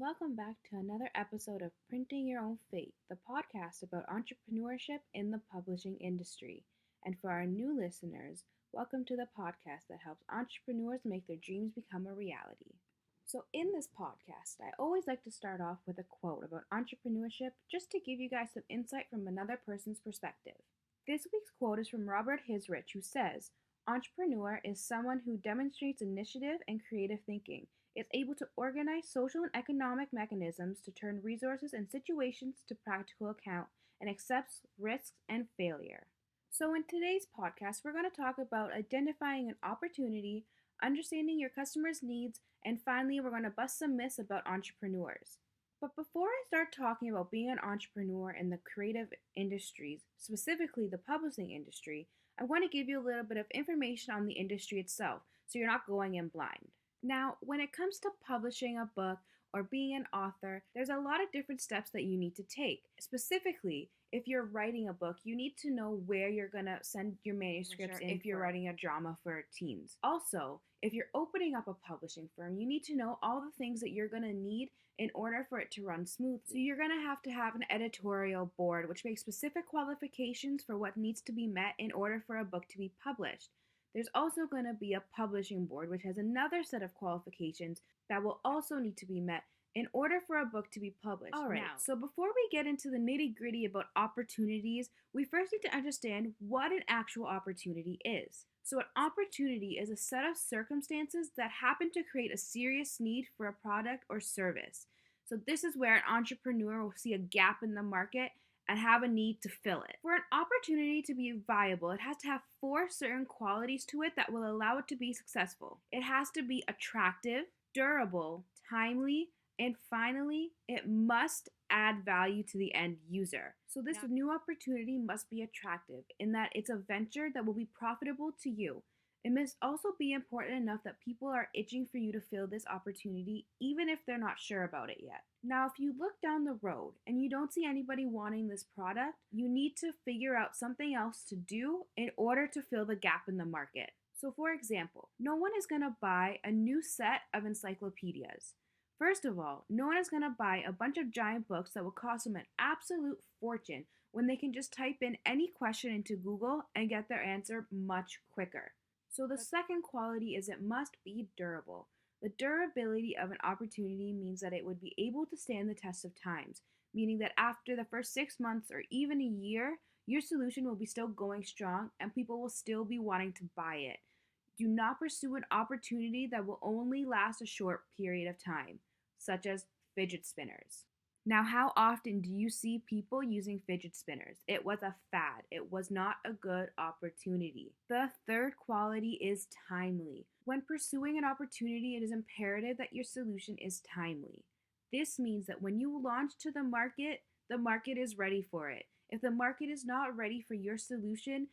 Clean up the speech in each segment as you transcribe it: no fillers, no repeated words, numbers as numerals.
Welcome back to another episode of Printing Your Own Fate, the podcast about entrepreneurship in the publishing industry. And for our new listeners, welcome to the podcast that helps entrepreneurs make their dreams become a reality. So, in this podcast, I always like to start off with a quote about entrepreneurship just to give you guys some insight from another person's perspective. This week's quote is from Robert Hisrich, who says, "Entrepreneur is someone who demonstrates initiative and creative thinking, is able to organize social and economic mechanisms to turn resources and situations to practical account, and accepts risks and failure." So, in today's podcast, we're going to talk about identifying an opportunity, understanding your customers' needs, and finally, we're going to bust some myths about entrepreneurs. But before I start talking about being an entrepreneur in the creative industries, specifically the publishing industry, I want to give you a little bit of information on the industry itself so you're not going in blind. Now, when it comes to publishing a book or being an author, there's a lot of different steps that you need to take. Specifically, if you're writing a book, you need to know where you're going to send your manuscripts if you're writing a drama for teens. Also, if you're opening up a publishing firm, you need to know all the things that you're going to need in order for it to run smoothly. So you're going to have an editorial board, which makes specific qualifications for what needs to be met in order for a book to be published. There's also going to be a publishing board, which has another set of qualifications that will also need to be met in order for a book to be published. All right, so before we get into the nitty gritty about opportunities, we first need to understand what an actual opportunity is. So, an opportunity is a set of circumstances that happen to create a serious need for a product or service. So, this is where an entrepreneur will see a gap in the market and have a need to fill it. For an opportunity to be viable, it has to have 4 certain qualities to it that will allow it to be successful. It has to be attractive, durable, timely, and finally, it must add value to the end user. So this new opportunity must be attractive in that it's a venture that will be profitable to you. It must also be important enough that people are itching for you to fill this opportunity, even if they're not sure about it yet. Now, if you look down the road and you don't see anybody wanting this product, you need to figure out something else to do in order to fill the gap in the market. So, for example, no one is going to buy a new set of encyclopedias. First of all, no one is going to buy a bunch of giant books that will cost them an absolute fortune when they can just type in any question into Google and get their answer much quicker. So the second quality is it must be durable. The durability of an opportunity means that it would be able to stand the test of times, meaning that after the first 6 months or even a year, your solution will be still going strong and people will still be wanting to buy it. Do not pursue an opportunity that will only last a short period of time, such as fidget spinners. Now, how often do you see people using fidget spinners? It was a fad. It was not a good opportunity. The third quality is timely. When pursuing an opportunity, it is imperative that your solution is timely. This means that when you launch to the market is ready for it. If the market is not ready for your solution,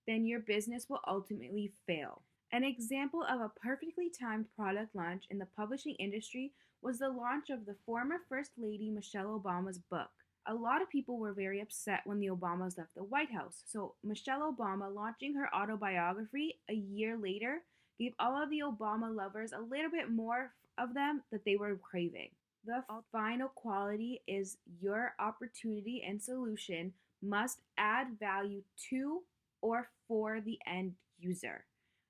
then your business will ultimately fail. An example of a perfectly timed product launch in the publishing industry was the launch of the former First Lady Michelle Obama's book. A lot of people were very upset when the Obamas left the White House, so Michelle Obama, launching her autobiography a year later, gave all of the Obama lovers a little bit more of them that they were craving. The final quality is your opportunity and solution must add value to or for the end user.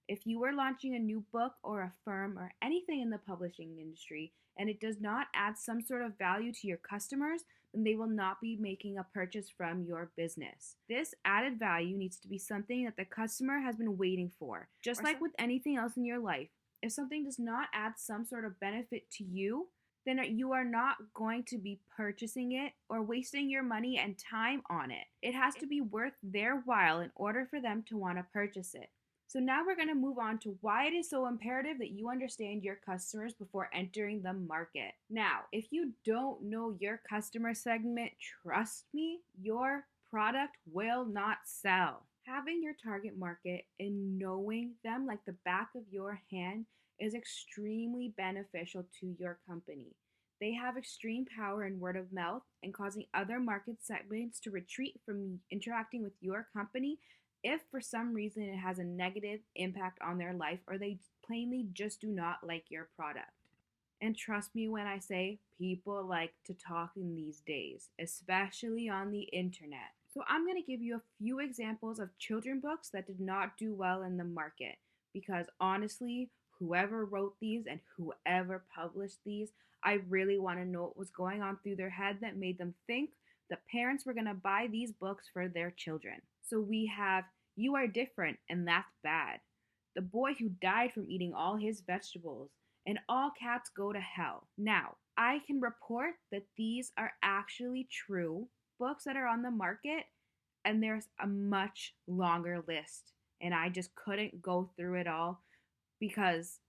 If you are launching a new book or a firm or anything in the publishing industry and it does not add some sort of value to your customers, then they will not be making a purchase from your business. This added value needs to be something that the customer has been waiting for. Just like with anything else in your life, if something does not add some sort of benefit to you, then you are not going to be purchasing it or wasting your money and time on it. It has to be worth their while in order for them to want to purchase it. So now we're going to move on to why it is so imperative that you understand your customers before entering the market. Now, if you don't know your customer segment, trust me, your product will not sell. Having your target market and knowing them like the back of your hand is extremely beneficial to your company. They have extreme power in word of mouth and causing other market segments to retreat from interacting with your company if for some reason it has a negative impact on their life or they plainly just do not like your product. And trust me when I say people like to talk in these days, especially on the internet. So I'm going to give you a few examples of children books that did not do well in the market because honestly, whoever wrote these and whoever published these, I really want to know what was going on through their head that made them think the parents were going to buy these books for their children. So we have You Are Different and That's Bad. The Boy Who Died from Eating All His Vegetables, and All Cats Go to Hell. Now, I can report that these are actually true books that are on the market, and there's a much longer list. And I just couldn't go through it all because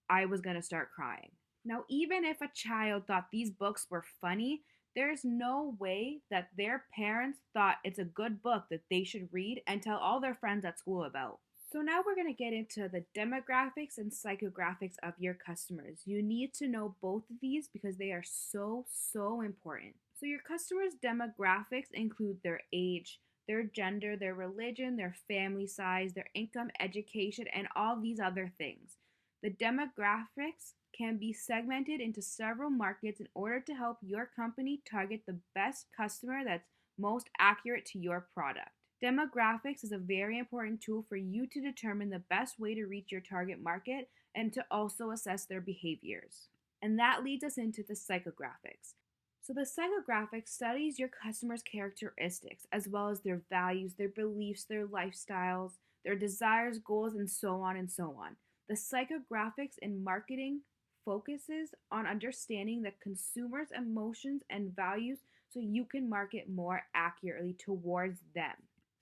I was going to start crying. Now, even if a child thought these books were funny, there's no way that their parents thought it's a good book that they should read and tell all their friends at school about. So now we're going to get into the demographics and psychographics of your customers. You need to know both of these because they are so important. So your customers' demographics include their age, their gender, their religion, their family size, their income, education, and all these other things. The demographics can be segmented into several markets in order to help your company target the best customer that's most accurate to your product. Demographics is a very important tool for you to determine the best way to reach your target market and to also assess their behaviors. And that leads us into the psychographics. So the psychographics studies your customers' characteristics as well as their values, their beliefs, their lifestyles, their desires, goals, and so on and so on. The psychographics in marketing focuses on understanding the consumer's emotions and values so you can market more accurately towards them.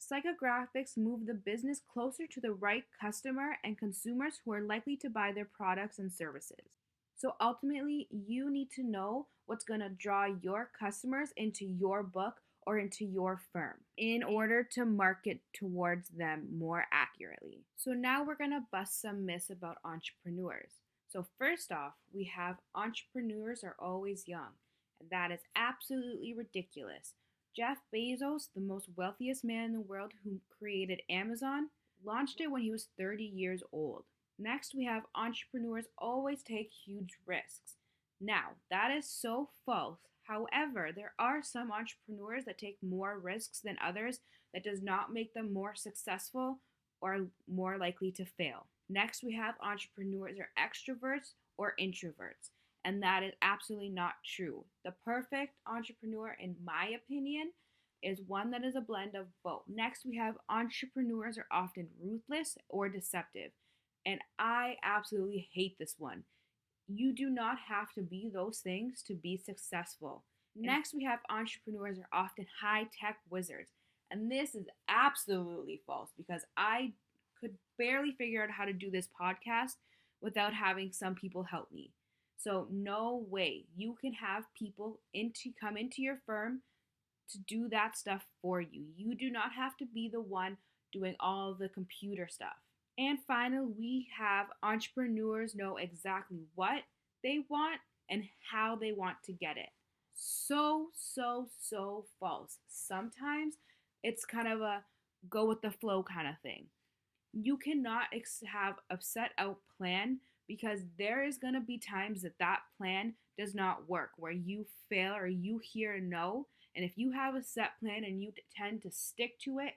Psychographics move the business closer to the right customer and consumers who are likely to buy their products and services. So ultimately, you need to know what's going to draw your customers into your book or into your firm in order to market towards them more accurately. So now we're going to bust some myths about entrepreneurs. So first off, we have entrepreneurs are always young, and that is absolutely ridiculous. Jeff Bezos, the most wealthiest man in the world who created Amazon, launched it when he was 30 years old. Next, we have entrepreneurs always take huge risks. Now, that is so false. However, there are some entrepreneurs that take more risks than others that does not make them more successful or more likely to fail. Next, we have entrepreneurs are extroverts or introverts, and that is absolutely not true. The perfect entrepreneur, in my opinion, is one that is a blend of both. Next, we have entrepreneurs are often ruthless or deceptive, and I absolutely hate this one. You do not have to be those things to be successful. Next, we have entrepreneurs are often high-tech wizards, and this is absolutely false because I could barely figure out how to do this podcast without having some people help me. So no way you can have people come into your firm to do that stuff for you. You do not have to be the one doing all the computer stuff. And finally, we have entrepreneurs know exactly what they want and how they want to get it. So false. Sometimes it's kind of a go with the flow kind of thing. You cannot have a set out plan because there is going to be times that that plan does not work, where you fail or you hear no. And if you have a set plan and you tend to stick to it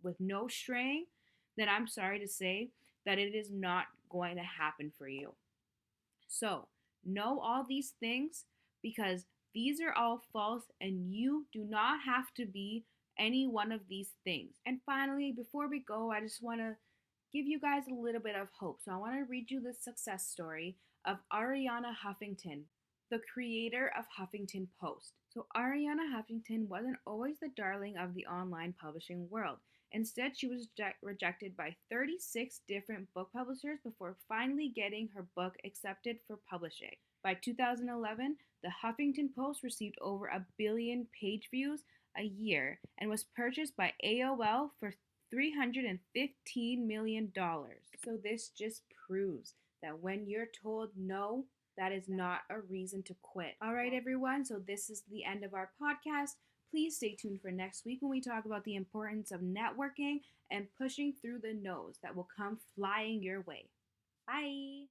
with no straying, then I'm sorry to say that it is not going to happen for you. So know all these things because these are all false and you do not have to be any one of these things. And finally, before we go, I just want to give you guys a little bit of hope. So I want to read you the success story of Arianna Huffington, the creator of Huffington Post. So Arianna Huffington wasn't always the darling of the online publishing world. Instead, she was rejected by 36 different book publishers before finally getting her book accepted for publishing. By 2011, the Huffington Post received over 1 billion page views a year and was purchased by AOL for $315 million. So this just proves that when you're told no, that is not a reason to quit. All right, everyone. So this is the end of our podcast. Please stay tuned for next week when we talk about the importance of networking and pushing through the no's that will come flying your way. Bye.